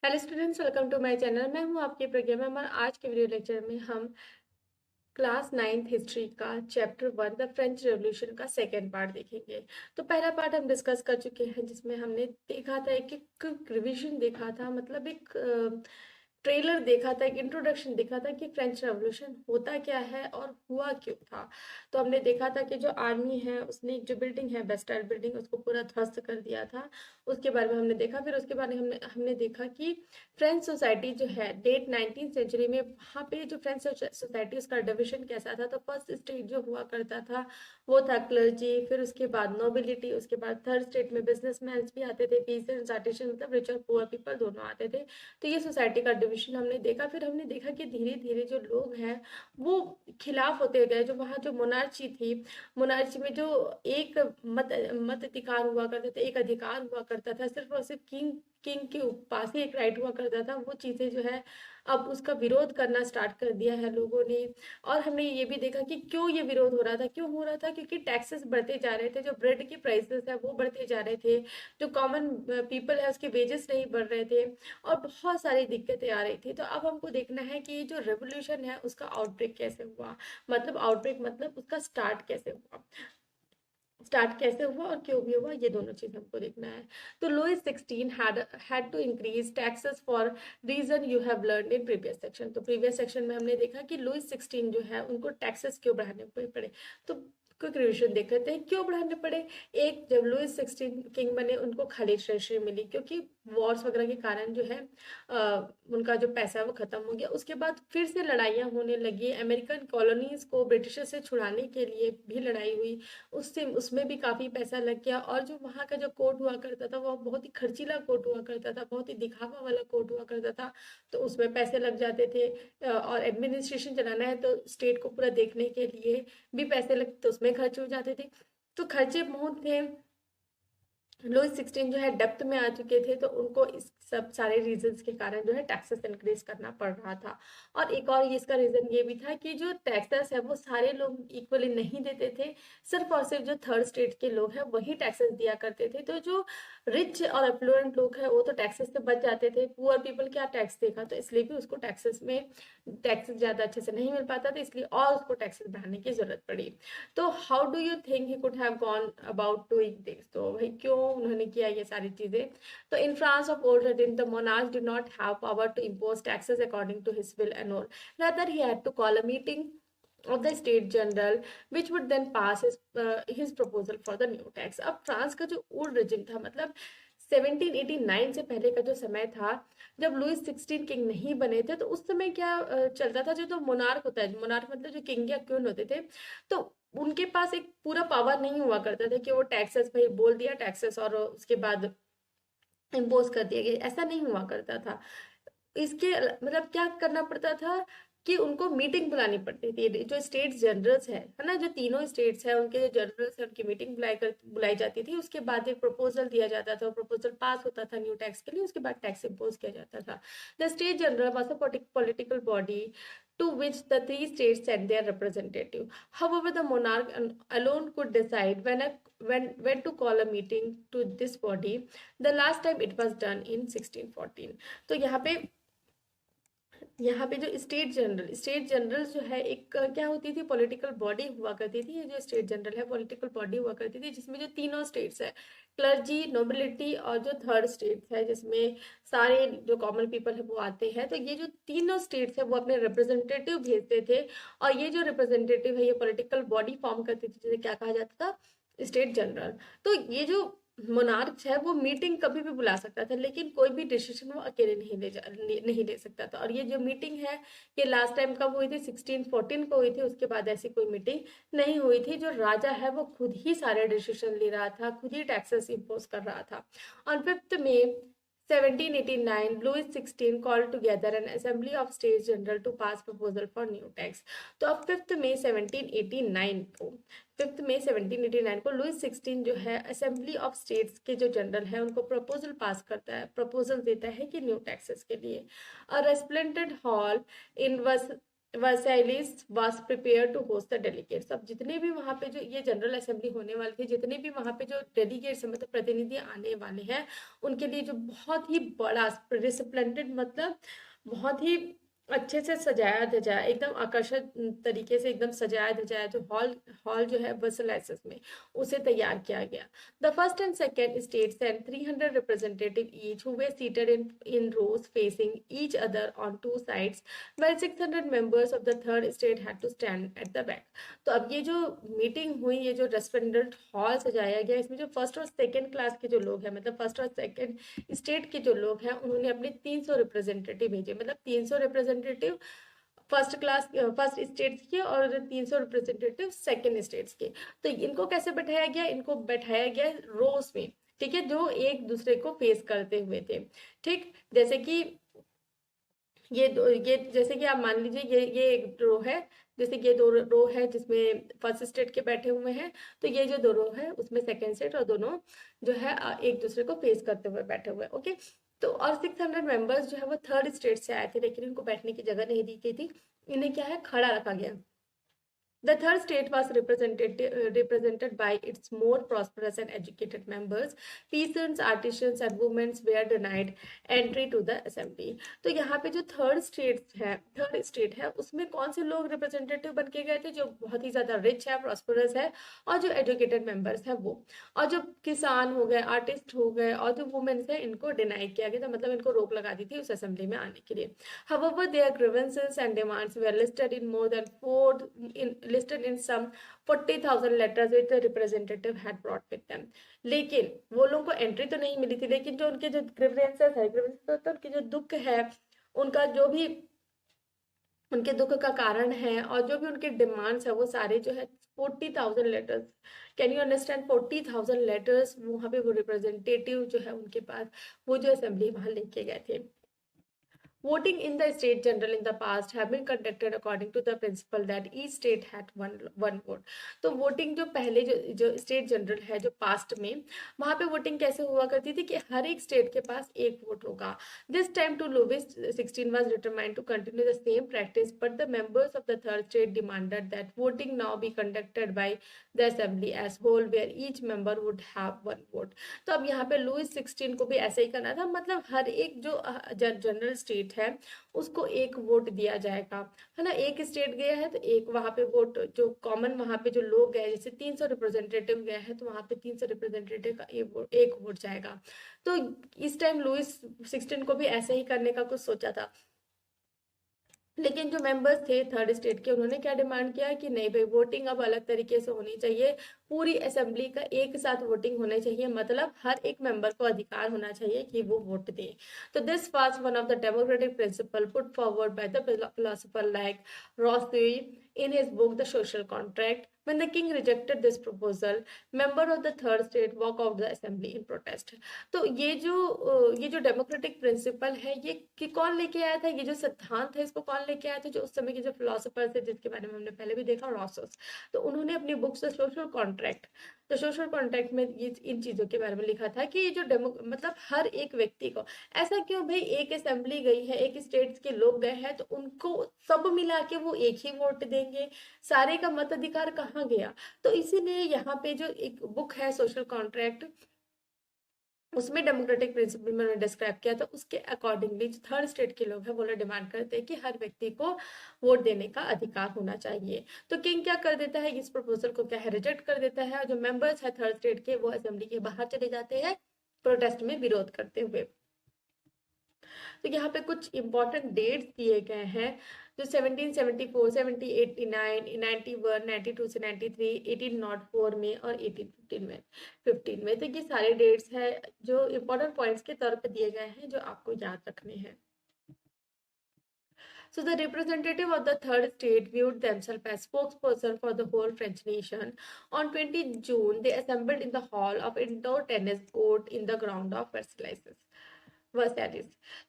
Hello students, welcome to my channel. मैं हूं आपकी प्रज्ञा मैम और आज के वीडियो लेक्चर में हम क्लास 9th हिस्ट्री का चैप्टर 1 द फ्रेंच रेवोल्यूशन का सेकेंड पार्ट देखेंगे। तो पहला पार्ट हम डिस्कस कर चुके हैं जिसमें हमने देखा था एक रिवीजन देखा था, मतलब एक ट्रेलर देखा था, एक इंट्रोडक्शन देखा था कि फ्रेंच रेवोल्यूशन होता क्या है और हुआ क्यों था। तो हमने देखा था कि जो आर्मी है उसने जो बिल्डिंग है, बेस्टाइल बिल्डिंग, उसको पूरा ध्वस्त कर दिया था। उसके बारे में हमने देखा। फिर उसके बारे में हमने देखा कि फ्रेंच सोसाइटी जो है लेट 19th सेंचुरी में, वहाँ पे जो फ्रेंच सोसाइटी उसका डिविजन कैसा था। तो फर्स्ट स्टेज जो हुआ करता था वो था क्लर्जी, फिर उसके बाद नोबिलिटी, उसके बाद थर्ड स्टेट में बिजनेसमैन भी आते थे, पीसेंट्स, आर्टिशन, मतलब रिच और पुअर पीपल दोनों आते थे। तो ये सोसाइटी का डिविजन हमने देखा। फिर हमने देखा कि धीरे धीरे जो लोग हैं वो खिलाफ होते गए। जो वहाँ जो मोनार्ची थी, मोनार्ची में जो एक मत अधिकार हुआ करते थे, एक अधिकार हुआ करता था, सिर्फ और सिर्फ किंग किंग के पास ही एक राइट हुआ करता था, वो चीज़ें जो है अब उसका विरोध करना स्टार्ट कर दिया है लोगों ने। और हमने ये भी देखा कि क्यों ये विरोध हो रहा था, क्यों हो रहा था, क्योंकि टैक्सेस बढ़ते जा रहे थे, जो ब्रेड के प्राइसेस है वो बढ़ते जा रहे थे, जो कॉमन पीपल है उसके वेजेस नहीं बढ़ रहे थे और बहुत सारी दिक्कतें आ रही थी। तो अब हमको देखना है कि ये जो रेवोल्यूशन है उसका आउटब्रेक कैसे हुआ, मतलब आउटब्रेक मतलब उसका स्टार्ट कैसे हुआ और क्यों भी हुआ, ये दोनों चीज हमको देखना है। तो Lewis 16 had to increase taxes for reason you have learned in previous section। तो प्रीवियस सेक्शन में हमने देखा कि लुईस 16 जो है उनको टैक्सेस क्यों बढ़ाने पड़े। तो क्विक रिविजन देख लेते हैं क्यों बढ़ाने पड़े। एक, जब लुईस 16 किंग बने उनको खाली ट्रेजरी मिली, क्योंकि वॉर्स वगैरह के कारण जो है उनका जो पैसा है वो खत्म हो गया। उसके बाद फिर से लड़ाइयाँ होने लगी, अमेरिकन कॉलोनीज को ब्रिटिशर्स से छुड़ाने के लिए भी लड़ाई हुई, उससे उसमें भी काफ़ी पैसा लग गया। और जो वहाँ का जो कोर्ट हुआ करता था वो बहुत ही खर्चीला कोर्ट हुआ करता था, बहुत ही दिखावा वाला कोर्ट हुआ करता था, तो उसमें पैसे लग जाते थे। और एडमिनिस्ट्रेशन चलाना है तो स्टेट को पूरा देखने के लिए भी पैसे लगते, तो उसमें खर्च हो जाते थे, तो खर्चे बहुत थे। लुईस 16 जो है डेप्थ में आ चुके थे, तो उनको इस सब सारे रीजंस के कारण जो है टैक्सेस इंक्रीज करना पड़ रहा था। और एक और इसका रीजन ये भी था कि जो टैक्सेस है वो सारे लोग इक्वली नहीं देते थे, सिर्फ और सिर्फ जो थर्ड स्टेट के लोग हैं वही टैक्सेस दिया करते थे। तो जो रिच और एफ्लुएंट लोग हैं वो तो टैक्सेस से बच जाते थे, पुअर पीपल क्या टैक्स देगा, तो इसलिए भी उसको टैक्सेस ज़्यादा अच्छे से नहीं मिल पाता था, इसलिए और उसको टैक्सेस बढ़ाने की जरूरत पड़ी। तो how do you think he could have gone about doing this. तो भाई क्यों उन्होंने किया ये सारी चीजें। तो in France of old regime the monarch did not have power to impose taxes according to his will and all, rather he had to call a meeting of the state general which would then pass his proposal for the new tax। अब France का जो old regime था, मतलब 1789 से पहले का जो समय था, जब लुईस 16 किंग नहीं बने थे, तो उस समय क्या चलता था, जो तो मोनार्क होता है, मोनार्क मतलब जो किंग या क्वीन होते थे, तो उनके पास एक पूरा पावर नहीं हुआ करता था कि वो टैक्सेस भाई बोल दिया टैक्सेस और उसके बाद इम्पोज कर दिया गया, ऐसा नहीं हुआ करता था। इसके मतलब क्या करना पड़ता था कि उनको मीटिंग बुलानी पड़ती थी। जो स्टेट्स जनरल्स है ना, जो तीनों स्टेट्स है उनके जो जनरल्स है उनकी मीटिंग बुलाई जाती थी। उसके बाद एक प्रपोजल दिया जाता था, प्रपोजल पास होता था न्यू टैक्स के लिए, उसके बाद टैक्स इम्पोज किया जाता था। The state general was a political body to which the three states sent their representative. However, the monarch alone could decide when to call a meeting to this body. The last time it was done in 1614। तो यहाँ पे जो state general जो है एक क्या होती थी, पॉलिटिकल बॉडी हुआ करती थी। ये जो स्टेट जनरल है पॉलिटिकल बॉडी हुआ करती थी, जिसमें जो तीनों स्टेट्स है, क्लर्जी, नोबिलिटी और जो थर्ड स्टेट्स है जिसमें सारे जो कॉमन पीपल है वो आते हैं। तो ये जो तीनों स्टेट्स है वो अपने रिप्रेजेंटेटिव भेजते थे, और ये जो रिप्रेजेंटेटिव है ये पॉलिटिकल बॉडी फॉर्म करती थी, जिसे क्या कहा जाता था, स्टेट जनरल। तो ये जो मोनार्क है वो मीटिंग कभी भी बुला सकता था, लेकिन कोई भी डिसीजन वो अकेले नहीं ले सकता था। और ये जो मीटिंग है ये लास्ट टाइम कब हुई थी, 1614 को हुई थी। उसके बाद ऐसी कोई मीटिंग नहीं हुई थी। जो राजा है वो खुद ही सारे डिसीजन ले रहा था, खुद ही टैक्सेस इम्पोज कर रहा था। On 5 May 1789 Louis 16 called together an assembly of states general to pass proposal for new tax। तो अब 5 मई 1789 को लुईस 16 जो है असेंबली ऑफ स्टेट्स के जो जनरल है उनको प्रपोजल पास करता है, प्रपोजल देता है कि न्यू टैक्सेस के लिए। A resplendent hall in Versailles was prepare to host the delegates. अब जितने भी वहाँ पे जो ये जनरल असेंबली होने वाली थी, जितने भी वहाँ पे जो डेलीगेट्स मतलब प्रतिनिधि आने वाले हैं, उनके लिए जो बहुत ही बड़ा रिस्प्लेंडेंट मतलब बहुत ही अच्छे से सजाया धजाया एकदम आकर्षक तरीके से एकदम सजाया धजाया जो हॉल हॉल जो है वर्सलाइसिस में उसे तैयार किया गया। The first and second estates and 300 representative each who were seated in rows facing each other on two sides, while 600 members of the third state had to stand at the back। तो अब ये जो meeting हुई, ये जो resplendent hall सजाया गया, इसमें जो फर्स्ट और सेकंड क्लास के जो लोग हैं मतलब फर्स्ट और सेकंड स्टेट के जो लोग हैं, उन्होंने अपने 300 रिप्रेजेंटेटिव भेजे। मतलब 300 representative first class first states के और 300 रिप्रेजेंटेटिव सेकंड स्टेट्स के। तो इनको कैसे बैठाया गया? इनको बैठाया गया रोज में, ठीक है, जो एक दूसरे को फेस करते हुए थे। ठीक, जैसे कि ये जैसे कि आप मान लीजिए ये एक रो है, जैसे ये दो रो है जिसमें फर्स्ट स्टेट के बैठे हुए हैं, तो ये जो दो रो है उसमें सेकंड स्टेट और दोनों जो है एक दूसरे को फेस करते हुए बैठे हुए। ओके, तो और 600 मेंबर्स जो है वो थर्ड स्टेट से आए थे, लेकिन इनको बैठने की जगह नहीं दी गई थी, इन्हें क्या है खड़ा रखा गया। The third state was represented by its more prosperous and educated members. Peasants, artisans and women were denied entry to the assembly। तो यहाँ पे जो थर्ड स्टेट है उसमें कौन से लोग रिप्रेजेंटेटिव बन के गए थे? जो बहुत ही ज्यादा रिच है, प्रॉस्परस है और जो एजुकेटेड मेंबर्स है वो, और जो किसान हो गए, आर्टिस्ट हो गए और जो वुमेन्स है, इनको डिनाई किया गया था, मतलब इनको रोक लगा दी थी उस असेंबली में आने के लिए। However, their grievances and demands were listed in more than listed in some 40,000 letters which the representative had brought with them। लेकिन वो लोगों को एंट्री तो नहीं मिली थी, लेकिन जो उनके जो ग्रीवेंसेस है, ग्रीवेंसेस तो उनके जो दुख है, उनका जो भी उनके दुख का कारण है और जो भी उनके डिमांड्स है, वो सारे जो है 40,000 letters, can you understand, 40,000 letters वहाँ पे वो रिप्रेजेंटेटिव जो है उनके पास वो जो असेंबली वहाँ लेके गए थे। Voting in the state general in the past have been conducted according to the principle that each state had one vote। तो वोटिंग जो पहले जो स्टेट जनरल है जो पास्ट में, वहां पे वोटिंग कैसे हुआ करती थी कि हर एक स्टेट के पास एक वोट होगा। This time to Louis 16 was determined to continue the same practice, but the members of the third state demanded that voting now be conducted by the assembly as whole, where each member would have one vote। तो अब यहाँ पे Lewis 16 को भी ऐसा ही करना था, मतलब हर एक जो जनरल स्टेट है उसको एक वोट दिया जाएगा, है ना। एक स्टेट गया है तो एक वहां पे वोट, जो कॉमन वहां पे जो लोग गए, जैसे 300 रिप्रेजेंटेटिव गए हैं तो वहां पे 300 रिप्रेजेंटेटिव का एक वोट जाएगा। तो इस टाइम लुईस 16 को भी ऐसे ही करने का कुछ सोचा था, लेकिन जो मेंबर्स थे थर्ड स्टेट के, उन्होंने क्या डिमांड किया कि नहीं भाई, वोटिंग अब अलग तरीके से होनी चाहिए, पूरी असेंबली का एक साथ वोटिंग होनी चाहिए, मतलब हर एक मेंबर को अधिकार होना चाहिए कि वो वोट दे। तो this was one of the democratic principle put forward by the philosopher like Rousseau in his book The Social Contract। When the king rejected this proposal, member of the third state walk out the assembly in protest। तो ये जो democratic principal है, ये कि कौन लेके आया था, ये जो सिद्धांत है इसको कौन लेके आया था? जो उस समय के जो फिलोसोफर थे, जिसके बारे में हमने पहले भी देखा, रॉसस। तो उन्होंने अपनी बुक से सोशल कॉन्ट्रैक्ट, तो सोशल कॉन्ट्रैक्ट में ये इन चीजों के बारे में लिखा था कि ये जो मतलब हर एक व्यक्ति को, ऐसा क्यों भाई, एक असेंबली गई है, एक स्टेट्स के लोग गए हैं, तो उनको सब मिला के वो एक ही वोट देंगे, सारे का मताधिकार कहाँ गया? तो इसीलिए यहाँ पे जो एक बुक है सोशल कॉन्ट्रैक्ट, उसमें डेमोक्रेटिक प्रिंसिपल मैंने डिस्क्राइब किया था, उसके अकॉर्डिंगली जो थर्ड स्टेट के लोग हैं वो लोग डिमांड करते हैं कि हर व्यक्ति को वोट देने का अधिकार होना चाहिए। तो किंग क्या कर देता है, इस प्रपोजल को क्या है, रिजेक्ट कर देता है, और जो मेंबर्स है थर्ड स्टेट के वो असेंबली के बाहर चले जाते हैं प्रोटेस्ट में विरोध करते हुए। तो यहाँ पे कुछ इंपॉर्टेंट डेट्स दिए गए हैं, जो 1774, 1789, 91, 92 से 93, 1804 में और 1815 में। तो ये सारे डेट्स हैं जो इंपॉर्टेंट पॉइंट्स के तौर पे दिए गए हैं, जो आपको याद रखने हैं। So the representative of the third state viewed themselves as spokesperson for the whole French nation। On 20 June, they assembled in the hall of indoor tennis court in the ground of Versailles।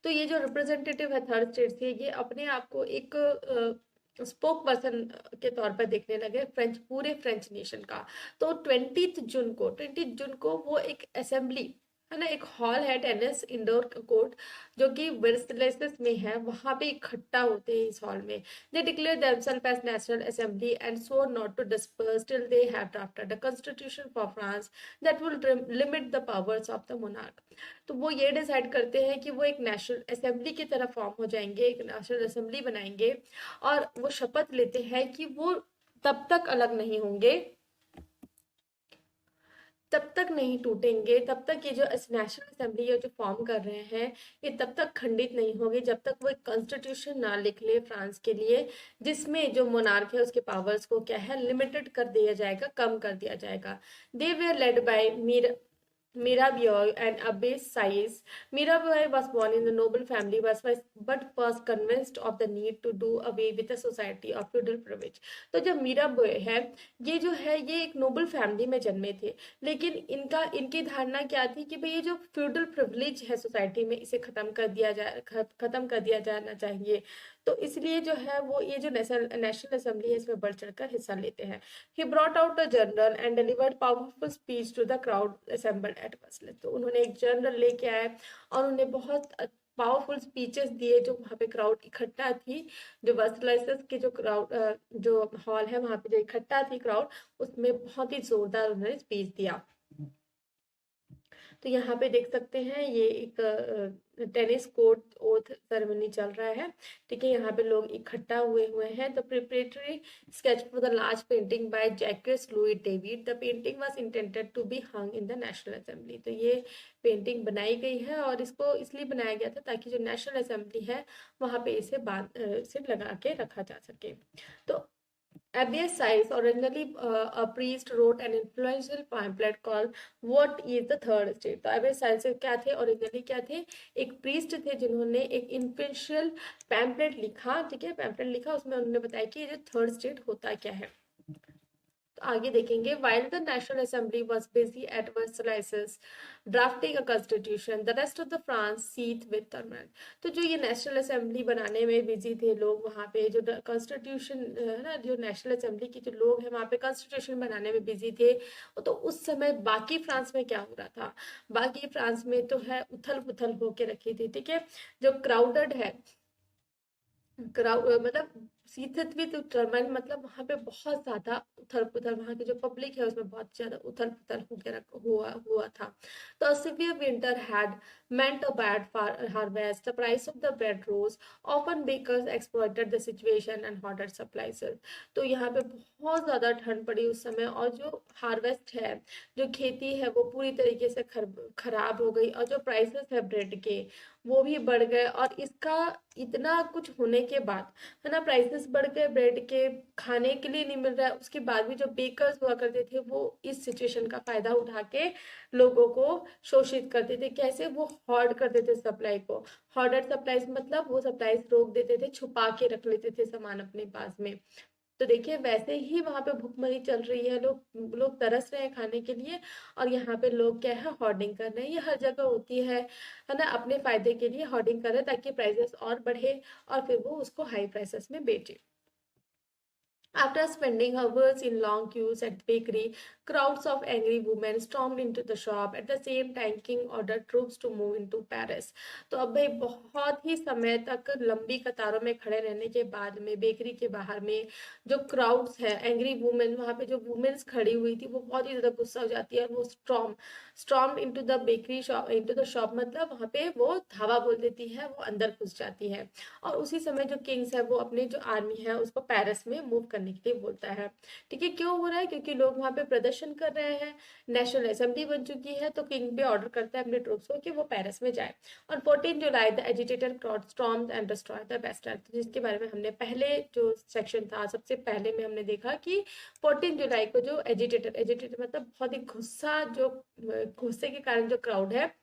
तो ये जो representative है third state से, ये अपने आप को एक स्पोक पर्सन के तौर पर देखने लगे पूरे फ्रेंच नेशन का। तो 20 जून को वो एक असेंबली है ना, एक हॉल है टेनिस इंडोर कोर्ट जो कि वर्सलेसेस में है, वहां पे इकट्ठा होते हैं इस हॉल में। They declare themselves as national assembly and swore not to disperse till they have drafted the constitution for France that will limit the powers of the monarch. तो वो ये डिसाइड करते हैं कि वो एक नेशनल असेंबली की तरह फॉर्म हो जाएंगे, एक नेशनल असेंबली बनाएंगे, और वो शपथ लेते हैं कि वो तब तक अलग नहीं होंगे, तब तक नहीं टूटेंगे, तब तक ये जो नेशनल असेंबली ये जो फॉर्म कर रहे हैं ये तब तक खंडित नहीं होगी जब तक वो एक कॉन्स्टिट्यूशन ना लिख ले फ्रांस के लिए, जिसमें जो मोनार्क है उसके पावर्स को क्या है लिमिटेड कर दिया जाएगा, कम कर दिया जाएगा। They were led by Mirabeau and Abbé Sieyes. Mirabeau was born in a noble family, but was convinced of the need to do away with a society of feudal privilege. तो जो मीराबो है ये जो है ये एक नोबल फैमिली में जन्मे थे, लेकिन इनकी धारणा क्या थी कि भाई ये जो फ्यूडल प्रिविलेज है सोसाइटी में इसे खत्म कर दिया जाना चाहिए। तो इसलिए जो है वो ये जो नेशनल असेंबली है इसमें बढ़ चढ़कर हिस्सा लेते हैं। He brought out a journal and delivered powerful speech to the crowd assembled at Versailles. तो उन्होंने एक जर्नल लेके आए और उन्होंने बहुत पावरफुल स्पीचेस दिए जो वहाँ पे क्राउड इकट्ठा थी, जो वर्सलाइसेस के जो क्राउड जो हॉल है वहाँ पे जो इकट्ठा थी क्राउड, उसमें बहुत ही जोरदार उन्होंने स्पीच दिया। तो यहाँ पे देख सकते हैं ये एक टेनिस कोर्ट ओथ सेरेमनी चल रहा है, ठीक है। यहाँ पे लोग इकट्ठा हुए हैं। The preparatory sketch for the large painting by Jacques Louis David. The painting was intended to be hung in the national Assembly. तो ये पेंटिंग बनाई गई है और इसको इसलिए बनाया गया था ताकि जो नेशनल असेंबली है वहाँ पे इसे लगा के रखा जा सके। तो Abbé Sieyes, originally a priest, wrote an influential pamphlet called "What is the Third State?" तो Abbé Sieyes क्या थे, ओरिजिनली क्या थे, एक प्रीस्ट थे जिन्होंने एक इन्फ्लुएंशियल पैम्पलेट लिखा, ठीक है, पैम्पलेट लिखा, उसमें उन्होंने बताया कि ये जो थर्ड स्टेट होता क्या है। तो आगे देखेंगे, while the National Assembly was busy at Versailles drafting a constitution, the rest of the France seethed with turmoil। तो जो ये नेशनल असेंबली बनाने में बिजी थे लोग, वहाँ पे जो कॉन्स्टिट्यूशन है ना, जो नेशनल असेंबली के जो लोग हैं वहाँ पे कॉन्स्टिट्यूशन बनाने में बिजी थे। तो उस समय बाकी फ्रांस में क्या हो रहा था, बाकी फ्रांस में तो है उथल पुथल होके रखी थी, ठीक है। जो क्राउडेड है, मतलब सीथित भी तो टर्माइन मतलब वहां पे बहुत ज्यादा उथल पुथल, वहां की जो पब्लिक है उसमें बहुत ज्यादा उथल पुथल हुआ था। तो severe winter had meant a bad harvest, the price of the bread rose, often bakers exploited the situation and hoarded supplies। तो यहाँ पे बहुत ज्यादा ठंड पड़ी उस समय, और जो हार्वेस्ट है, जो खेती है वो पूरी तरीके से खराब हो गई, और जो प्राइसेस है ब्रेड के वो भी बढ़ गए। और इसका इतना कुछ होने के बाद, है ना, प्राइसेस बढ़ गए, ब्रेड के खाने के लिए नहीं मिल रहा है, उसके बाद भी जो बेकर्स हुआ करते थे वो इस सिचुएशन का फायदा उठा के लोगों को शोषित करते थे। कैसे, वो हॉर्ड करते थे सप्लाई को। हॉर्डर सप्लाईज मतलब वो सप्लाईज रोक देते थे, छुपा के रख लेते थे सामान अपने पास में। तो देखिए वैसे ही वहां पे भूखमरी चल रही है, लोग लोग तरस रहे हैं खाने के लिए, और यहाँ पे लोग क्या है, होर्डिंग कर रहे हैं। ये हर जगह होती है ना, अपने फायदे के लिए होर्डिंग कर रहे हैं ताकि प्राइसेस और बढ़े और फिर वो उसको हाई प्राइसेस में बेचे। After spending hours in long queues at the bakery, crowds of angry women stormed into the shop. At the same time, King ordered troops to move into Paris। तो अब भाई बहुत ही समय तक लंबी कतारों में खड़े रहने के बाद में बेकरी के बाहर में जो क्राउड्स है, एंग्री वुमेन, वहां पे जो वुमेन्स खड़ी हुई थी वो बहुत ही ज्यादा गुस्सा हो जाती है, और वो storm into the bakery shop, into the shop मतलब वहां पे वो धावा बोल देती है, वो अंदर घुस जाती है। और उसी समय जो किंग्स है वो अपने जो आर्मी है उसको पेरिस में मूव करने के लिए बोलता है, ठीक है। क्यों हो रहा है, क्योंकि लोग वहां पे प्रदर्शन कर रहे हैं, नेशनल असेंबली बन चुकी है, तो किंग भी ऑर्डर करता है अपने ट्रूप्स को कि वो पेरिस में जाए। और 14 जुलाई the agitated crowd stormed and destroy the Bastille, जिसके बारे में हमने पहले जो सेक्शन था सबसे पहले में हमने देखा कि 14 जुलाई को जो एजिटेटेड मतलब बहुत ही गुस्से के कारण जो क्राउड है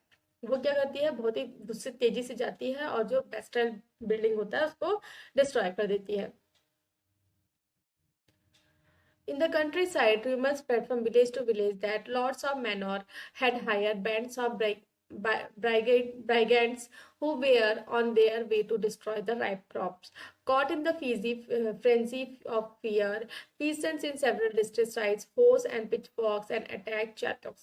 वो क्या करती है, बहुत ही गुस्से तेजी से जाती है और जो बेस्टाइल बिल्डिंग होता है उसको डिस्ट्रॉय कर देती है। In the countryside, rumors spread from village to village that lords of manor had hired bands of brigands who were on their way to destroy the ripe crops. Caught in the frenzy of fear, peasants in several districts seized hoes and pitchforks and attacked chateaux।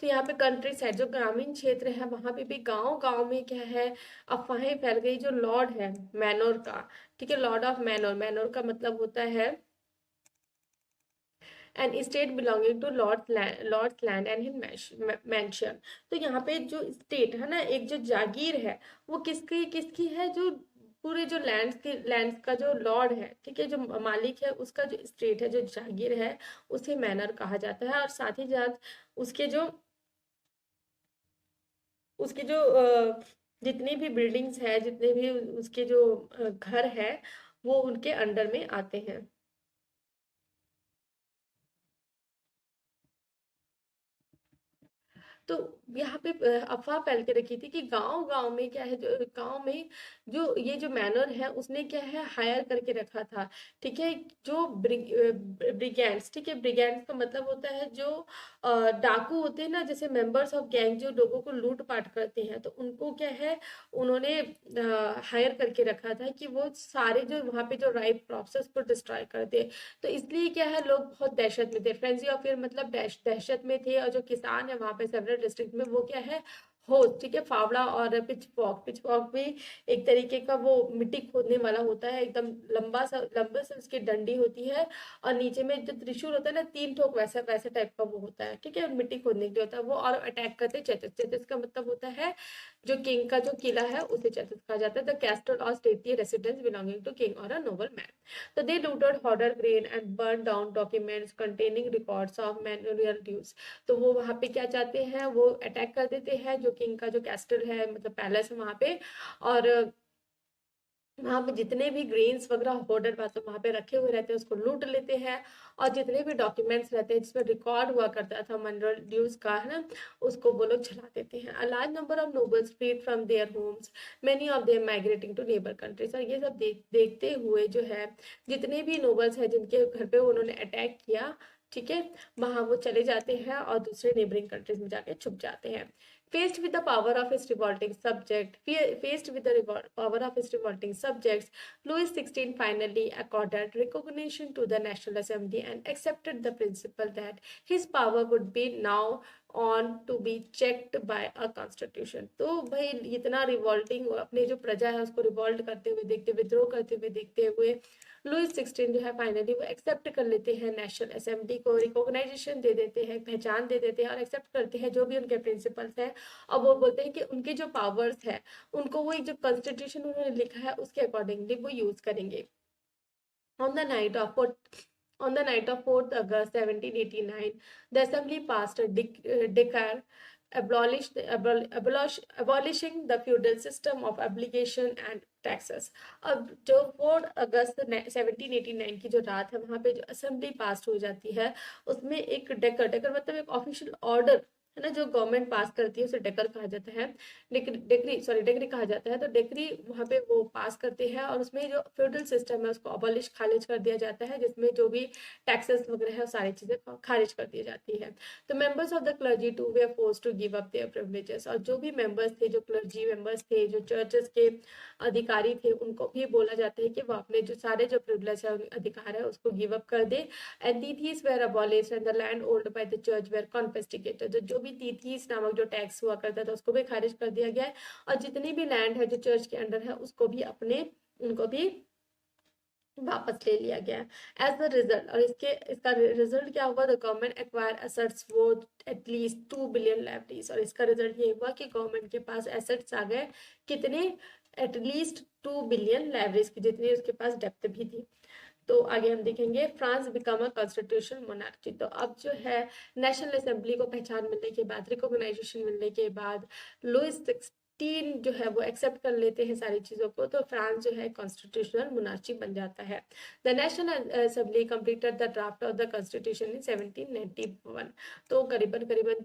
तो यहाँ पे country side जो ग्रामीण क्षेत्र है वहां पे भी गांव गांव में क्या है, अफवाहें फैल गई। जो लॉर्ड है मैनोर का, ठीक है, लॉर्ड ऑफ मैनोर, मैनोर का मतलब होता है an estate belonging to lords land and his mansion. तो यहाँ पे जो स्टेट है ना, एक जो जागीर है, वो किसकी किसकी है, जो पूरे जो लैंड्स का जो लॉर्ड है, ठीक है, जो मालिक है, उसका जो स्टेट है, जो जागीर है, उसे मैनर कहा जाता है। और साथ ही साथ उसके जो उसके जो जितनी भी बिल्डिंग्स है, जितने भी उसके जो घर है, वो उनके अंडर में आते हैं। तो यहाँ पे अफवाह फैल के रखी थी कि गांव गांव में क्या है, जो गांव में जो ये जो मैनर है उसने क्या है हायर करके रखा था, ठीक है, जो ब्रिगेंड्स, ठीक है, ब्रिगेंड्स का मतलब होता है जो डाकू होते हैं ना, जैसे मेंबर्स ऑफ गैंग जो लोगों को लूट पाट करते हैं, तो उनको क्या है, उन्होंने हायर करके रखा था कि वो सारे जो वहाँ पे जो राइट क्रॉप्स को डिस्ट्रॉय कर दे। तो इसलिए क्या है, लोग बहुत दहशत में थे, फ्रेंजी ऑफ फियर मतलब दहशत में थे। और जो किसान है वहां पे सेवरल डिस्ट्रिक्ट में, वो क्या है, हो, ठीक है, फावड़ा और पिचफॉक, पिचफॉक भी एक तरीके का वो मिट्टी खोदने वाला होता है, एकदम लंबा सा उसकी डंडी होती है, और नीचे में जो त्रिशूल होता है ना, 3 ठोक, वैसा वैसा टाइप का वो होता है, ठीक है, और मिट्टी खोदने के लिए होता है वो। और अटैक करते चेतस, चेतस का मतलब होता है जो किंग का जो किला है उसे चेतस कहा जाता है। द कैस्टल और stately residence belonging to king और a noble man. So they looted hoarder grain and burned down documents containing records of manual dues। तो वो वहां पे क्या चाहते हैं, वो अटैक कर देते हैं जो किंग का जो कैस्टल है, मतलब पैलेस है वहां पे, और वहां पे जितने भी ग्रेन्स वगैरह होर्डर बात वहां पे रखे हुए रहते हैं उसको लूट लेते हैं। और जितने भी डॉक्यूमेंट्स रहते हैं जिसमें रिकॉर्ड हुआ करता था मिनरल ड्यूज का, है ना, उसको वो लोग जला देते हैं। A large number of nobles freed from their homes, many of them migrating to neighbour countries. और ये सब देखते हुए जो है, जितने भी नोबल्स हैं जिनके घर पे उन्होंने अटैक किया, ठीक है, वहां वो चले जाते हैं और दूसरे नेबरिंग कंट्रीज में जाके छुप जाते हैं। Faced with the power of his revolting subject, faced with the power of his revolting subjects, Louis XVI finally accorded recognition to the National Assembly and accepted the principle that his power would be now on to be checked by a constitution। तो भाई इतना revolting, अपने जो प्रजा है उसको revolt करते हुए देखते, विद्रोह करते हुए देखते हुए, लुइस 16 जो है फाइनली वो एक्सेप्ट कर लेते हैं, नेशनल असेंबली को रिकॉग्नाइजेशन दे देते हैं, पहचान दे देते हैं और एक्सेप्ट करते हैं जो भी उनके प्रिंसिपल्स हैं। और वो बोलते हैं कि उनके जो पावर्स है उनको वो जो कॉन्स्टिट्यूशन उन्होंने लिखा है उसके अकॉर्डिंगली वो यूज करेंगे। On the night of on the night of 4th August 1789, the Assembly passed a decree abolishing the feudal system of obligation and taxes. अब जो 4 अगस्त 1789 की जो रात है वहां पे जो असेंबली पास हो जाती है, उसमें एक डेकर, डेकर मतलब एक ऑफिशियल ऑर्डर है ना, जो गवर्नमेंट पास करती है उसे डेकर कहा जाता है, डेक्री कहा जाता है। तो डेक्री वहां पे वो पास करते हैं और उसमें जो फ्यूडल सिस्टम है उसको अबॉलिश, खारिज कर दिया जाता है, जिसमें जो भी टैक्सेस वगैरह है सारी चीजें खारिज कर दी जाती है। तो members of the clergy too were force to give up their privileges. और जो भी मेंबर्स थे, जो क्लर्जी मेंबर्स थे, जो चर्चेस के अधिकारी थे, उनको भी बोला जाता है कि वो अपने जो सारे जो प्रिविलेज है, अधिकार है, उसको गिव अप कर दे। And tithes were abolished and the land old by the church were confiscated. जो भी तीथीस नामक जो टैक्स हुआ करता था उसको भी खारिज कर दिया गया है, और जितनी भी लैंड है जो चर्च के अंडर है उसको भी उनको भी वापस ले लिया गया। एज द रिजल्ट, और इसका रिजल्ट क्या हुआ, the government acquire assets worth at least 2 billion livres. और इसका रिजल्ट ये हुआ कि गवर्नमेंट के पास एसेट्स आ गए, कितने, एटलीस्ट 2 बिलियन लेवरीज की, जितनी उसके पास डेप्थ भी थी। तो आगे हम देखेंगे France become a constitutional monarchy. तो अब जो है नेशनल असेंबली को पहचान मिलने के बाद, रिकॉग्नाइजेशन मिलने के बाद, लुइस 16 जो है वो एक्सेप्ट कर लेते हैं सारी चीजों को, तो फ्रांस जो है कॉन्स्टिट्यूशनल मोनार्ची बन जाता है। The national assembly completed the draft of the constitution in 1791। तो करीबन करीबन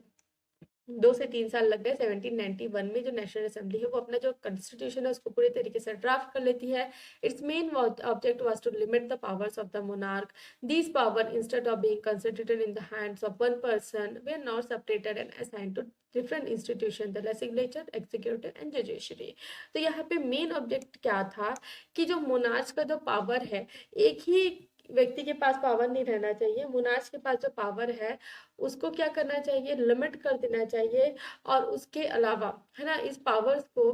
2 से 3 साल लग गए। 1791 में जो नेशनल असेंबली है वो अपना जो कॉन्स्टिट्यूशन है उसको पूरी तरीके से ड्राफ्ट कर लेती है। Its main object was to limit the powers of the monarch. These power instead of being concentrated in the hands of one person were not separated and assigned to different institution, the legislature, executive and judiciary. तो यहाँ पे main object क्या था कि जो monarch का जो power है एक ही व्यक्ति के पास पावर नहीं रहना चाहिए, मुनाज के पास जो पावर है उसको क्या करना चाहिए, लिमिट कर देना चाहिए। और उसके अलावा है ना, इस पावर्स को,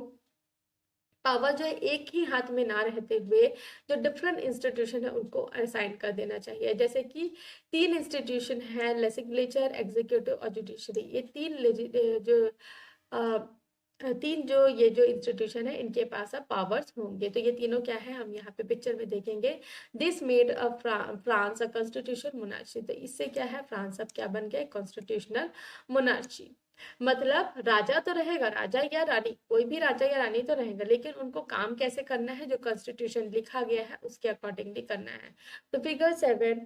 पावर जो है एक ही हाथ में ना रहते हुए जो डिफरेंट इंस्टीट्यूशन है उनको असाइन कर देना चाहिए। जैसे कि तीन इंस्टीट्यूशन है, लेजिस्लेचर, एग्जीक्यूटिव और जुडिशरी। ये तीन जो ये जो इंस्टीट्यूशन है इनके पास अब पावर्स होंगे। तो ये तीनों क्या है हम यहाँ पे पिक्चर में देखेंगे। This made a France a constitution monarchy. तो इससे क्या है, फ्रांस अब क्या बन गया, कॉन्स्टिट्यूशनल मोनार्ची। मतलब राजा तो रहेगा, राजा या रानी, कोई भी राजा या रानी तो रहेगा, लेकिन उनको काम कैसे करना है, जो कॉन्स्टिट्यूशन लिखा गया है उसके अकॉर्डिंगली करना है। तो figure 7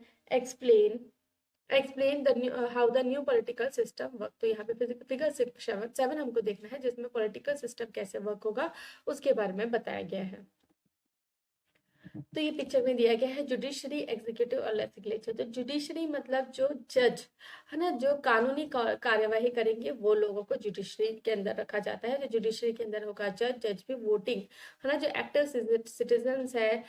explain the how the new political system work. तो यहाँ पे फिगर 7 हमको देखना है जिसमें पॉलिटिकल सिस्टम कैसे वर्क होगा उसके बारे में बताया गया है। तो ये पिक्चर में दिया गया है जुडिशरी, एग्जीक्यूटिव और लेजिस्लेचर। तो जुडिशरी मतलब जो जज है ना, जो कानूनी कार्यवाही करेंगे वो लोगों को जुडिशरी के अंदर रखा जाता है। जो जुडिशरी के अंदर होगा जज, जज भी वोटिंग है ना। जो एक्टिव सिटीजन्स है,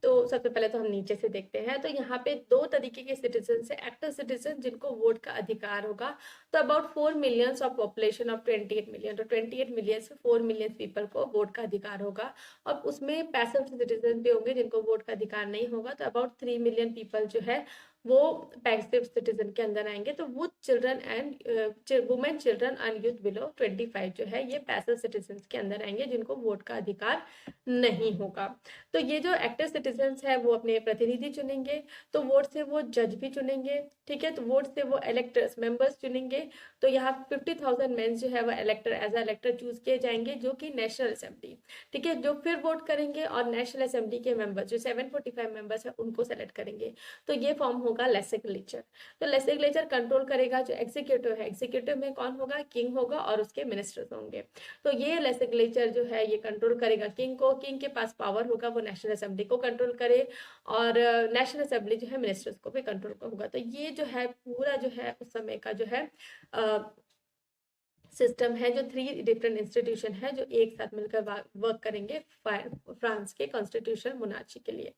तो सबसे पहले तो हम नीचे से देखते हैं। तो यहाँ पे दो तरीके के सिटीजन है। एक्टिव सिटीजन जिनको वोट का अधिकार होगा, तो about 4 millions of population of 28 million, तो 28 मिलियन से 4 मिलियन पीपल को वोट का अधिकार होगा। और उसमें पैसिव सिटीजन भी होंगे जिनको वोट का अधिकार नहीं होगा। तो अबाउट 3 मिलियन पीपल जो है वो पैसिव सिटीजन के अंदर आएंगे। तो वो children and women, children and youth below 25 जो है ये पैसिव सिटीजन के अंदर आएंगे जिनको वोट का अधिकार नहीं होगा। तो ये जो एक्टिव सिटीजन्स है वो अपने प्रतिनिधि चुनेंगे, तो वोट से वो जज भी चुनेंगे, ठीक है। तो वोट से वो इलेक्टर्स मेंबर्स चुनेंगे। तो यहाँ 50,000 मेन जो है वो इलेक्टर एज अ इलेक्टर चूज किए जाएंगे, जो कि नेशनल असेंबली, ठीक है, जो फिर वोट करेंगे और नेशनल असेंबली के मेंबर्स जो 745 मेंबर्स है उनको सेलेक्ट करेंगे। तो ये फॉर्म होगा लेजिस्लेचर। तो लेजिस्लेचर कंट्रोल करेगा जो एग्जीक्यूटिव है। एग्जीक्यूटिव में कौन होगा, किंग होगा और उसके मिनिस्टर्स होंगे। तो ये लेजिस्लेचर जो है ये कंट्रोल करेगा किंग को, किंग के पास पावर होगा वो नेशनल असेंबली को कंट्रोल करे, और नेशनल असेंबली जो है मिनिस्टर्स को भी कंट्रोल होगा। तो ये जो है पूरा जो है उस समय का जो है सिस्टम है, जो 3 डिफरेंट इंस्टीट्यूशन है जो एक साथ मिलकर वर्क करेंगे फ्रांस के कॉन्स्टिट्यूशन मोनार्ची के लिए।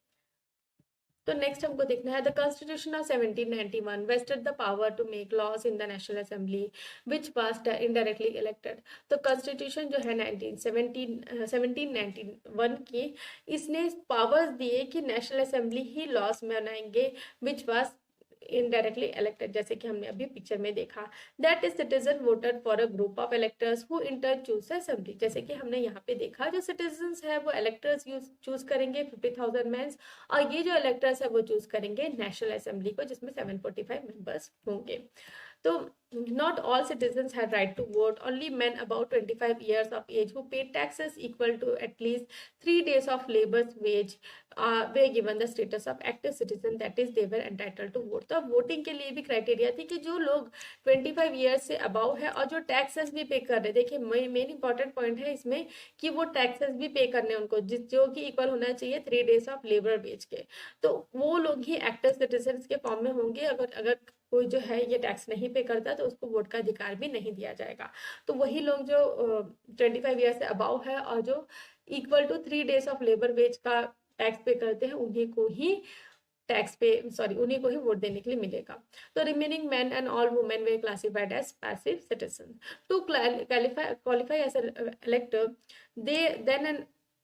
तो नेक्स्ट हमको देखना है the constitution of 1791 vested the power to make laws in the national assembly which was indirectly elected. तो कॉन्स्टिट्यूशन जो है 1791 की, इसने पावर्स दिए कि नेशनल असेंबली ही लॉज बनाएंगे विच वाज इनडायरेक्टली इलेक्टेड, जैसे कि हमने अभी पिक्चर में देखा। That is citizen voted for a group of electors who in turn choose assembly. जैसे कि हमने यहाँ पे देखा जो सिटीजन्स है वो इलेक्टर्स चूज करेंगे 50,000 मेंस, और ये जो इलेक्टर्स है वो चूज करेंगे नेशनल असेंबली को जिसमें 745 मेंबर्स होंगे। तो not all citizens had right to vote. Only men about 25 years of age who paid taxes equal to at least 3 days of labor's wage were given the status of active citizen, that is they were entitled to vote. तो अब voting के लिए भी criteria थी कि जो लोग 25 years से अबाउ है और जो टैक्सेस भी पे कर रहे, देखिए मेन इंपॉर्टेंट पॉइंट है इसमें कि वो टैक्सेस भी पे करने उनको, जो कि इक्वल होना चाहिए 3 डेज ऑफ लेबर वेज के। तो वो लोग ही एक्टिव सिटीजन के फॉर्म में होंगे। अगर कोई जो है ये टैक्स नहीं पे करता तो उसको वोट का अधिकार भी नहीं दिया जाएगा। तो वही लोग जो 25 ईयर से अबाउ है और जो equal to 3 days of labour wage का टैक्स पे करते हैं उन्हीं को ही उन्हीं को ही वोट देने के लिए मिलेगा। तो remaining men and all women were classified as passive citizen. To qualify as elector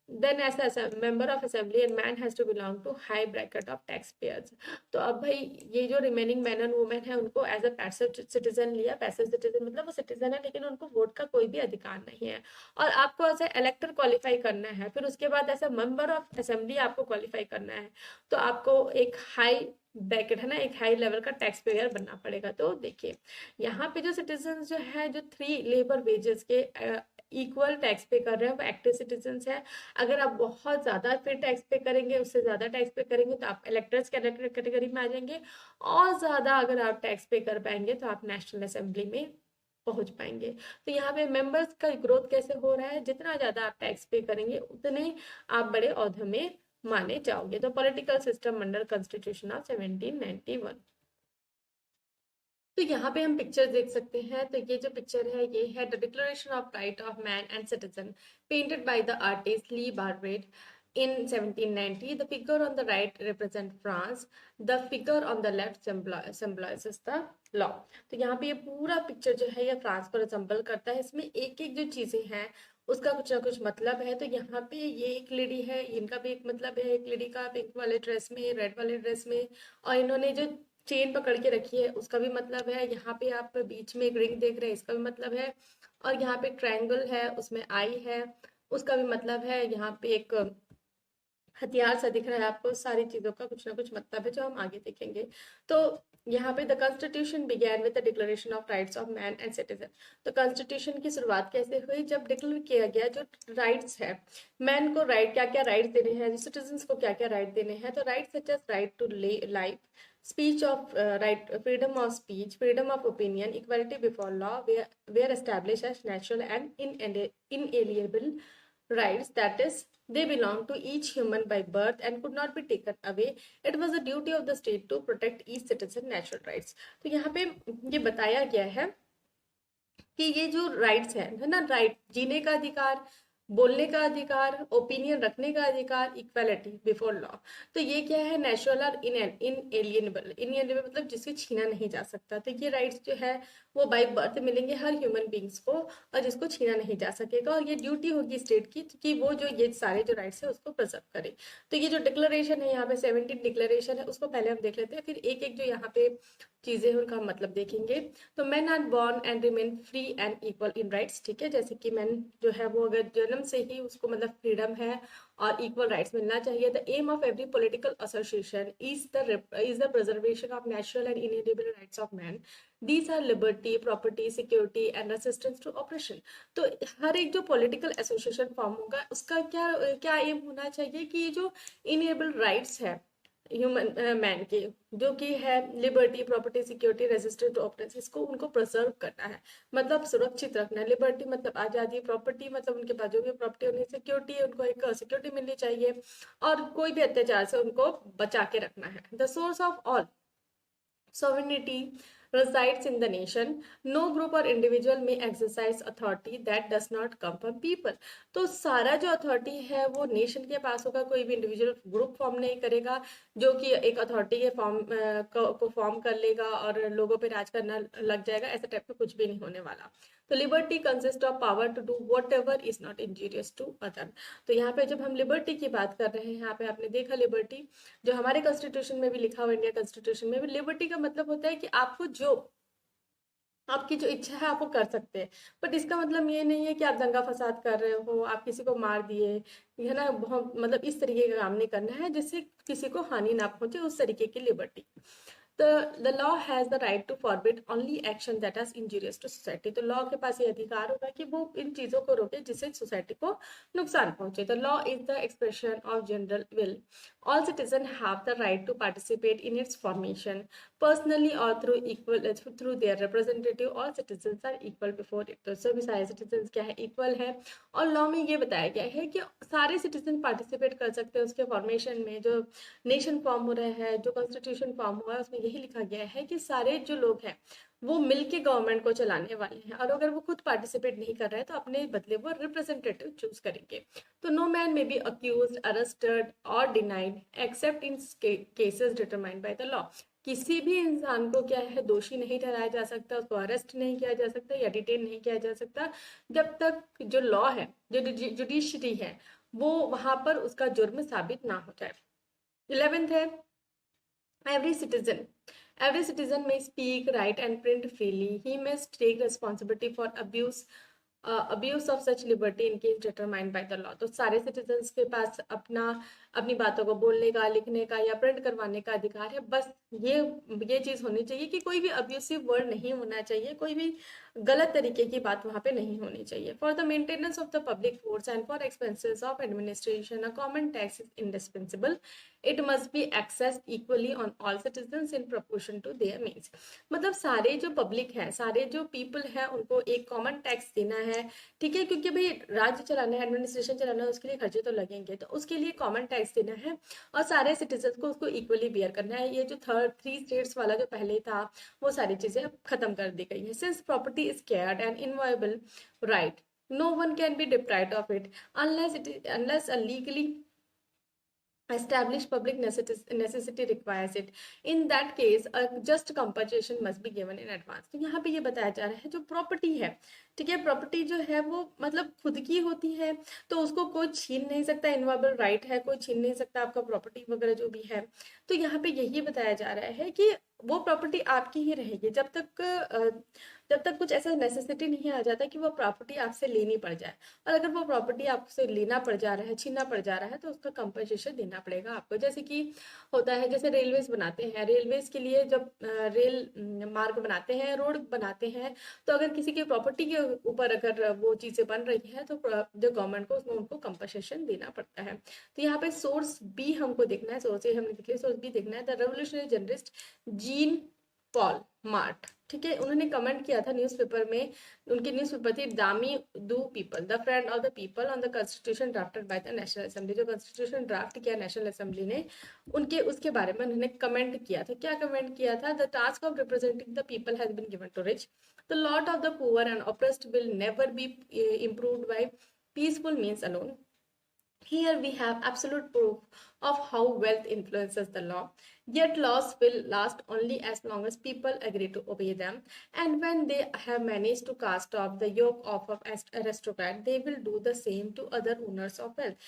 then as a member of assembly and man has to belong to high bracket of taxpayers। तो अब भाई ये जो रिमेनिंग मैन एंड वुमेन है उनको as a passive citizen लिया। Passive citizen मतलब वो सिटीजन है लेकिन उनको वोट का कोई भी अधिकार नहीं है, और आपको एज ए इलेक्टर क्वालिफाई करना है। फिर उसके बाद as a member of assembly आपको क्वालिफाई करना है, तो आपको एक हाई ब्रैकेट है ना, एक हाई लेवल का टैक्स पेयर बनना पड़ेगा। तो देखिए यहाँ पे जो सिटीजन जो है जो 3 लेबर वेजेस के इक्वल टैक्स पे कर रहे हैं वो एक्टिव सिटीजन है। अगर आप बहुत ज्यादा फिर टैक्स पे करेंगे, उससे ज्यादा टैक्स पे करेंगे तो आप इलेक्टर्स कैटेगरी में आ जाएंगे, और ज्यादा अगर आप टैक्स पे कर पाएंगे तो आप नेशनल असेंबली में पहुंच पाएंगे। तो यहाँ पे मेंबर्स का ग्रोथ कैसे हो रहा है, जितना ज्यादा आप टैक्स पे करेंगे उतने आप बड़े औहदे में माने जाओगे। तो political system under constitution of 1791। तो यहाँ पे हम पिक्चर देख सकते हैं। तो ये जो पिक्चर है ये है the declaration of right of man and citizen painted by the artist Le Barbier In 1790, the figure on the right represent France, the figure on the left symbolizes the law. तो यहाँ पे ये पूरा picture जो है ये France को resemble करता है। इसमें एक एक जो चीजें हैं उसका कुछ ना कुछ मतलब है। तो यहाँ पे ये एक लेडी है, इनका भी एक मतलब है, एक लेडी का पिंक वाले ड्रेस में, रेड वाले ड्रेस में, और इन्होंने जो चेन पकड़ के रखी है उसका भी मतलब है। यहाँ पे आप बीच में एक रिंग देख रहे हैं, इसका भी मतलब है। और यहाँ पे ट्रायंगल है, उसमें आई है, उसका भी मतलब है। यहाँ पे एक हथियार सा दिख रहा है आपको। सारी चीजों का कुछ ना कुछ मतलब है जो हम आगे देखेंगे। तो यहाँ पे the constitution began with the declaration of rights of man and citizen. तो कॉन्स्टिट्यूशन की शुरुआत कैसे हुई? जब डिक्लेयर किया गया जो राइट्स है, मैन को राइट क्या क्या राइट देने हैं, सिटीजन को क्या क्या राइट देने हैं। तो right such as right to life, speech of right, freedom of speech, freedom of opinion, equality before law were established as natural and inalienable rights, that is they belong to each human by birth and could not be taken away. It was the duty of the state to protect each citizen natural rights. तो यहाँ पे ये बताया गया है कि ये जो राइट्स है ना, राइट जीने का अधिकार, बोलने का अधिकार, ओपिनियन रखने का अधिकार, इक्वालिटी बिफोर लॉ। तो ये क्या है? नेचुरल और इनएलिएनेबल। इनएलिएनेबल मतलब जिससे छीना नहीं जा सकता। तो ये राइट्स जो है वो बाय बर्थ मिलेंगे हर ह्यूमन बींग्स को, और जिसको छीना नहीं जा सकेगा। और ये ड्यूटी होगी स्टेट की कि वो जो ये सारे जो राइट्स है उसको प्रिजर्व करे। तो ये जो डिक्लेरेशन है यहाँ पे 17 डिक्लेरेशन है, उसको पहले हम देख लेते हैं, फिर एक एक जो यहाँ पे चीजें हैं उनका मतलब देखेंगे। तो men are born and remain free and equal in rights. ठीक है, जैसे कि मैन जो है वो अगर जन्म से ही उसको मतलब फ्रीडम है और इक्वल राइट्स मिलना चाहिए। The aim of every political association is the preservation of natural and inalienable rights of man. These are liberty, property, security and resistance to oppression. तो हर एक जो पॉलिटिकल एसोसिएशन फॉर्म होगा उसका क्या क्या एम होना चाहिए कि ये जो इनएबल राइट्स है ह्यूमन मैन के, जो कि है liberty, property, security, resistance to operation, इसको उनको प्रिजर्व करना है, मतलब सुरक्षित रखना है। लिबर्टी मतलब आजादी, प्रॉपर्टी मतलब उनके पास जो भी प्रॉपर्टी होनी, सिक्योरिटी उनको एक सिक्योरिटी मिलनी चाहिए, और कोई भी अत्याचार से उनको बचा के रखना है। The source of all sovereignty resides in the nation. No group or individual may exercise authority that does not come from people. तो सारा जो अथॉरिटी है वो नेशन के पास होगा, कोई भी इंडिविजुअल ग्रुप फॉर्म नहीं करेगा जो कि एक अथॉरिटी के फॉर्म को फॉर्म कर लेगा और लोगों पे राज करना लग जाएगा। ऐसा टाइप का कुछ भी नहीं होने वाला। तो liberty consist of power to do whatever is not injurious to other. तो यहाँ पे जब हम लिबर्टी की बात कर रहे हैं, यहाँ पे आपने देखा लिबर्टी जो हमारे कॉन्स्टिट्यूशन में भी लिखा हुआ, इंडिया कॉन्स्टिट्यूशन में भी, लिबर्टी का मतलब होता है कि आपको जो आपकी जो इच्छा है आप वो कर सकते हैं। बट इसका मतलब ये नहीं है कि आप दंगा फसाद कर रहे हो, आप किसी को मार दिए, है ना, बहुत मतलब इस तरीके का काम नहीं करना है जिससे किसी को हानि ना पहुंचे, उस तरीके की liberty. The law has the right to forbid only action that is injurious to society. तो लॉ के पास ये अधिकार होगा कि वो इन चीजों को रोके जिससे सोसाइटी को नुकसान पहुंचे। The law is the expression of general will. All citizens have the right to participate in its formation, personally or through their representative. All citizens are equal before it. तो सभी सारे citizens क्या है? Equal है। और law में ये बताया गया है कि सारे सिटीजन पार्टिसिपेट कर सकते हैं उसके फॉर्मेशन में। जो नेशन फॉर्म हो रहा है, जो कॉन्स्टिट्यूशन फॉर्म हुआ है, उसमें यही लिखा गया है कि सारे जो लोग हैं वो मिलके गवर्नमेंट को चलाने वाले हैं, और अगर वो खुद पार्टिसिपेट नहीं कर रहे हैं तो अपने बदले वो रिप्रेजेंटेटिव चूज करेंगे। तो नो मैन में बी अक्यूज्ड, अरेस्टेड और denied accept in cases determined by the law. किसी भी इंसान को क्या है दोषी नहीं ठहराया जा सकता, उसको अरेस्ट नहीं किया जा सकता या डिटेन नहीं किया जा सकता जब तक जो लॉ है, जो जुडिशरी है, वो वहां पर उसका जुर्म साबित ना हो जाए। 11th है every citizen may speak, write and print freely. He must take responsibility for abuse of such liberty in case determined by the law. तो सारे सिटीजन्स के पास अपनी बातों को बोलने का, लिखने का या प्रिंट करवाने का अधिकार है। बस ये चीज होनी चाहिए कि कोई भी अब्यूसिव वर्ड नहीं होना चाहिए, कोई भी गलत तरीके की बात वहां पे नहीं होनी चाहिए। For the maintenance of the public foods and for expenses of administration a common tax is indispensable. It must be assessed equally on all citizens in proportion to their means. मतलब सारे जो पब्लिक है, सारे जो people है, उनको एक common tax देना है। ठीक है, क्योंकि भाई राज्य चलाना है, एडमिनिस्ट्रेशन चलाना है, उसके लिए खर्चे तो लगेंगे, तो उसके लिए कॉमन टैक्स देना है और सारे सिटीजन को उसको इक्वली बियर करना है। ये जो 3 स्टेट्स वाला जो पहले था वो सारी चीजें अब खत्म कर दी गई है। Since property is sacred and inviolable right, no one can be deprived of it unless a legally established public necessity requires it. In that case a just compensation must be given in advance. तो यहाँ पे ये बताया जा रहा है जो property है, ठीक है, प्रॉपर्टी जो है वो मतलब खुद की होती है तो उसको कोई छीन नहीं सकता, इनवाइबल राइट है, कोई छीन नहीं सकता आपका प्रॉपर्टी वगैरह जो भी है। तो यहाँ पे यही बताया जा रहा है कि वो प्रॉपर्टी आपकी ही रहेगी जब तक कुछ ऐसा नेसेसिटी नहीं आ जाता कि वो प्रॉपर्टी आपसे लेनी पड़ जाए। और अगर वो प्रॉपर्टी आपसे लेना पड़ जा रहा है, छीनना पड़ जा रहा है, तो उसका कंपनसेशन देना पड़ेगा आपको। जैसे कि होता है, जैसे रेलवेज बनाते हैं, रेलवेज के लिए जब रेल मार्ग बनाते हैं, रोड बनाते हैं, तो अगर किसी की प्रॉपर्टी के ऊपर अगर वो चीजें बन रही है तो जो गवर्नमेंट को उसमें उनको कंपनसेशन देना पड़ता है। तो यहाँ पे सोर्स बी हमको देखना है, सोर्स ए हमने देख लिया, सोर्स बी देखना है। The revolutionary journalist Jean Paul mart, ठीक है, उन्होंने कमेंट किया था न्यूज़पेपर में, उनकी न्यूज़पेपर थी दामी दू people the friend of the people on the constitution drafted by the national assembly. जो कॉन्स्टिट्यूशन ड्राफ्ट किया नेशनल असेंबली ने, उनके उसके बारे में उन्होंने कमेंट किया था। क्या कमेंट किया था? The task of representing the people has been given to rich, the lot of the poor and oppressed will never be improved by peaceful means alone. Here we have absolute proof of how wealth influences the law. Yet laws will last only as long as people agree to obey them. And when they have managed to cast off the yoke of an aristocrat, they will do the same to other owners of wealth.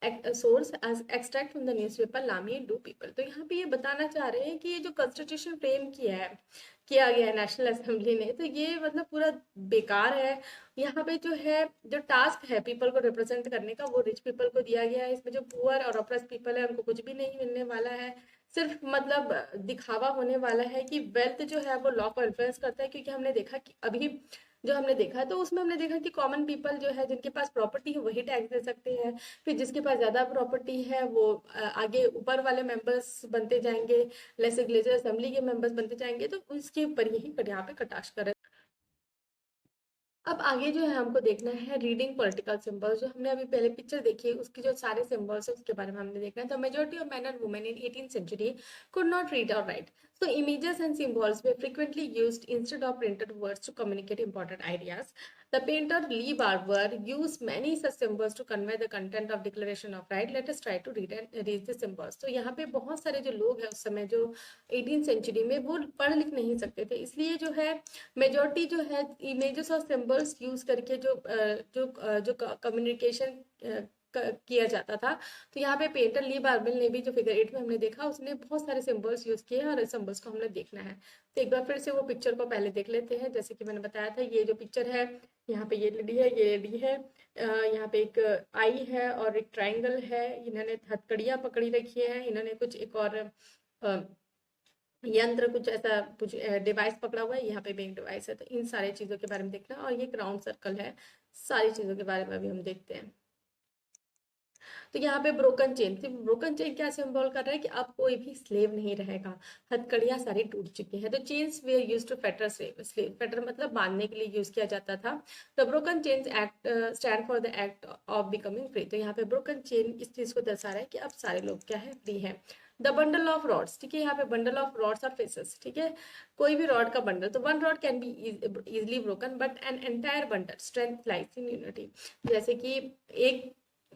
A source as extract from the newspaper Lamy Do People. तो यहाँ पे ये बताना चाह रहे हैं कि ये जो कॉन्स्टिट्यूशन फ्रेम किया गया है नेशनल असेंबली ने, तो ये मतलब पूरा बेकार है। यहाँ पे जो है, जो टास्क है पीपल को रिप्रेजेंट करने का, वो रिच पीपल को दिया गया है। इसमें जो पुअर और ऑप्रेस्ड पीपल है उनको कुछ भी नहीं मिलने वाला है, सिर्फ मतलब दिखावा होने वाला है कि वेल्थ जो है वो लॉ को इन्फ्लुएंस करता है। क्योंकि हमने देखा कि अभी जो हमने देखा, तो उसमें हमने देखा कि कॉमन पीपल जो है, जिनके पास प्रॉपर्टी है वही टैक्स दे सकते हैं, फिर जिसके पास ज्यादा प्रॉपर्टी है वो आगे ऊपर वाले मेंबर्स बनते जाएंगे, लेजिस्लेटिव असेंबली के मेंबर्स बनते जाएंगे। तो उसके ऊपर यही यहाँ पे कटाक्ष कर। अब आगे जो है हमको देखना है रीडिंग पॉलिटिकल सिंबल्स। जो हमने अभी पहले पिक्चर देखी है उसकी जो सारे सिंबल्स है उसके बारे में हमने देखना है। The majority of man and women in 18th century could not read or write, so images and symbols were frequently used instead of printed words to communicate important ideas. The painter Lee Barber used many such symbols to convey the content of Declaration of Right. Let us try to read the symbols. तो यहाँ पे बहुत सारे जो लोग हैं उस समय जो 18th century में, वो पढ़ लिख नहीं सकते थे, इसलिए जो है मेजोरिटी जो है इमेजेस और सिंबल्स यूज करके जो कम्युनिकेशन किया जाता था। तो यहाँ पे पेंटर ली बार्बल ने भी, जो फिगर 8 में हमने देखा, उसने बहुत सारे सिंबल्स यूज किए हैं और इस सिंबल्स को हमने देखना है। तो एक बार फिर से वो पिक्चर को पहले देख लेते हैं। जैसे कि मैंने बताया था, ये जो पिक्चर है, यहाँ पे ये लेडी है, ये लेडी है, यहाँ पे एक आई है और एक ट्राइंगल है, इन्होंने हथकड़ियाँ पकड़ी रखी है, इन्होंने कुछ एक और यंत्र, कुछ ऐसा कुछ डिवाइस पकड़ा हुआ है, यहाँ पे भी एक डिवाइस है। तो इन सारी चीजों के बारे में देखना, और ये राउंड सर्कल है, सारी चीजों के बारे में भी हम देखते हैं। तो यहाँ पे ब्रोकन चेन, तो ब्रोकन चेन क्या सिंबल कर रहा है कि अब कोई भी स्लेव नहीं रहेगा, हथकड़ियां सारी टूट चुकी हैं। तो chains were used to fetter slave, fetter मतलब बांधने के लिए यूज किया जाता था। The broken chains act stand for the act of becoming free. तो यहाँ पे ब्रोकन चेन इस चीज को दर्शा रहा है कि अब सारे लोग क्या है, फ्री है। द बंडल ऑफ रॉड्स, ठीक है, यहाँ पे बंडल ऑफ रॉड्स और फेसेस, ठीक है, कोई भी रॉड का बंडल, तो one rod can be easily broken but an entire bundle strength lies in unity. जैसे कि एक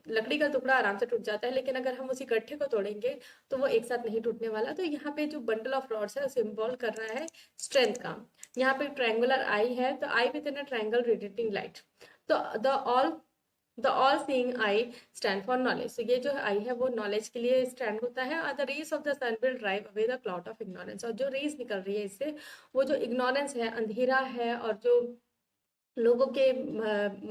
लकड़ी का टुकड़ा आराम से टूट जाता है, लेकिन अगर हम उसी गट्ठे को तोड़ेंगे तो वो एक साथ नहीं टूटने वाला। तो यहाँ पे जो बंडल ऑफ रॉड्स है सिंबल कर रहा है स्ट्रेंथ का। यहाँ पे ट्रायंगुलर आई है, तो eye within a triangle radiating light. तो the all seeing eye stand for knowledge. तो ये जो आई है वो नॉलेज के लिए स्टैंड होता है। और the rays of the sun will drive away the cloud of ignorance. और जो रेस निकल रही है इससे, वो जो इग्नोरेंस है, अंधेरा है, और जो लोगों के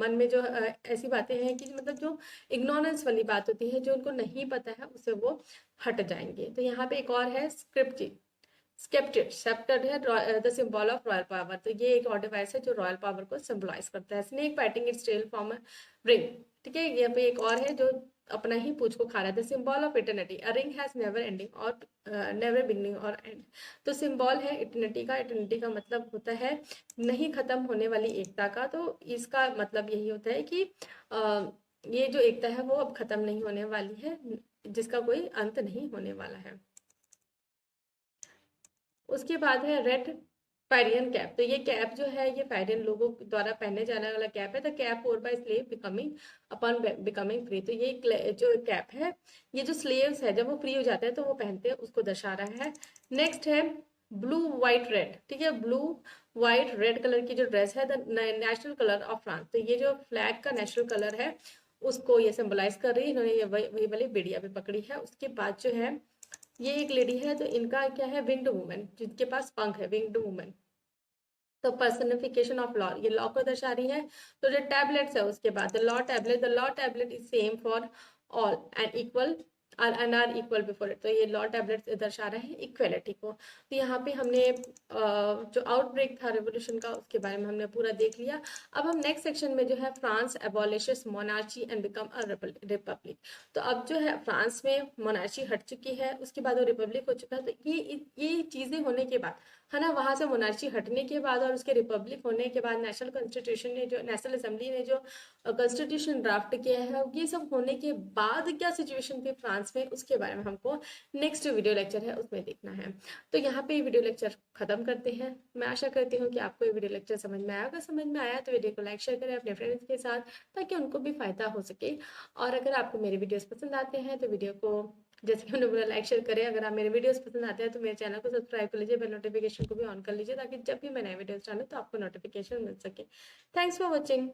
मन में जो ऐसी बातें हैं कि मतलब जो इग्नोरेंस वाली बात होती है, जो उनको नहीं पता है, उससे वो हट जाएंगे। तो यहाँ पे एक और है स्केप्टेड, सेप्टेड है the symbol of royal power. तो ये एक और डिवाइस है जो रॉयल पावर को सिंबलाइज करता है। Snake biting its tail from a ring, ठीक है, यहाँ पे एक और है जो अपना ही पूंछ को खा रहा है। The symbol of eternity, a ring has never ending और नेवर बिगनिंग और एंड। तो सिंबल है इटर्निटी का, इटर्निटी का मतलब होता है नहीं खत्म होने वाली एकता का। तो इसका मतलब यही होता है कि ये जो एकता है वो अब खत्म नहीं होने वाली है, जिसका कोई अंत नहीं होने वाला है। उसके बाद है रेड फायरियन कैप, तो ये कैप जो है ये फायरियन लोगों द्वारा पहने जाने वाला कैप है। The cap wore by slave becoming upon becoming free, तो ये जो कैप है ये जो स्लेव्स है जब वो फ्री हो जाते हैं तो वो पहनते हैं, उसको दर्शा रहा है। नेक्स्ट है ब्लू व्हाइट रेड, ठीक है, ब्लू व्हाइट रेड कलर की जो ड्रेस है, the national colour of France, तो ये जो फ्लैग का नेशनल कलर है उसको ये सिंबलाइज कर रही है। इन्होंने ये वही वाली बेड़िया भी पकड़ी है। उसके बाद जो है ये एक लेडी है, तो इनका क्या है, विंग्ड वुमेन, जिनके पास पंख है, विंग्ड वुमेन। तो पर्सनिफिकेशन ऑफ लॉ, ये लॉ को दर्शा रही है। तो जो टैबलेट्स है उसके बाद the law tablet is same for all and equal and are equal before it, तो ये लॉ टैबलेट दर्शा रहे हैं इक्वेलिटी को। तो यहाँ पे हमने जो आउटब्रेक था रेवोल्यूशन का उसके बारे में हमने पूरा देख लिया। अब हम नेक्स्ट सेक्शन में जो है France abolishes monarchy and become a republic, तो अब जो है फ्रांस में मोनार्ची हट चुकी है, उसके बाद वो रिपब्लिक हो चुका है। तो ये चीजें होने के बाद है ना, वहां से मोनार्ची हटने के बाद और उसके रिपब्लिक होने के बाद नेशनल कॉन्स्टिट्यूशन ने जो नेशनल असेंबली ने जो कॉन्स्टिट्यूशन ड्राफ्ट किया है, ये सब होने के बाद क्या सिचुएशन थी फ्रांस में, उसके बारे में हमको नेक्स्ट वीडियो लेक्चर है उसमें देखना है। तो यहाँ पे वीडियो लेक्चर खत्म करते हैं। मैं आशा करती हूँ कि आपको ये वीडियो लेक्चर समझ में आया। अगर समझ में आया तो वीडियो को लाइक शेयर करें अपने फ्रेंड्स के साथ, ताकि उनको भी फायदा हो सके। और अगर आपको मेरे वीडियोस पसंद आते हैं तो वीडियो को, जैसे कि मैंने बोला, लाइक शेयर करें। अगर आप मेरे वीडियोस पसंद आते हैं तो मेरे चैनल को सब्सक्राइब कर लीजिए, बेल नोटिफिकेशन को भी ऑन कर लीजिए, ताकि जब भी मैं नए वीडियोस डालूं तो आपको नोटिफिकेशन मिल सके। Thanks for watching.